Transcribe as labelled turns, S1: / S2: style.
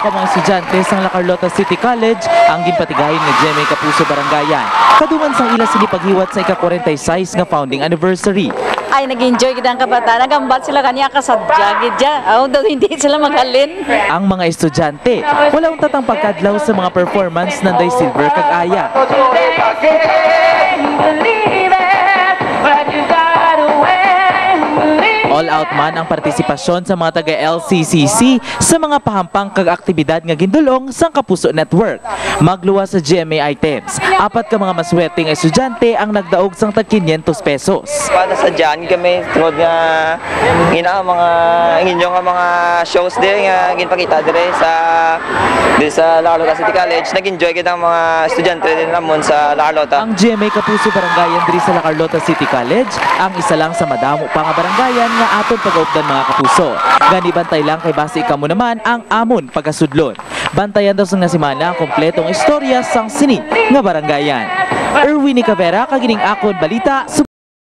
S1: ka mga estudyante sa La Carlota City College ang ginpatigayon ng GMA Kapuso Barangayan. Kadungan sa ila sinipaghiwat sa ika-46 nga founding anniversary.
S2: Ay, nag-enjoy gid ang kabataan. Nagambat sila kaniya kasadya gid dya. Daw hindi sila maghalin.
S1: Ang mga estudyante, walang tatang pagkadlaw sa mga performance ng Day Silver kag-aya. All out man ang partisipasyon sa mga taga-LCCC sa mga pahampang kag-aktibidad nga gindulong sang Kapuso Network. Magluwa sa GMA items, apat ka mga maswerteng estudyante ang nagdaog sang tag 500 pesos.
S3: Para sa dyan kami tungod nga mga inyo nga mga shows din nga ginpakita dire sa La Carlota City College. Nag-enjoy gid ang mga estudyante din namon sa La Carlota.
S1: Ang GMA Kapuso Barangayan diri sa La Carlota City College ang isa lang sa madamo pa nga barangayan nga aton pag-updan mga kapuso. Gani bantay lang kay base kamo naman ang amon pagkasudlon. Bantayan daw sa nga semana ang kompletong istorya sang sini nga barangayan. Erwin Cavera kagining akon balita.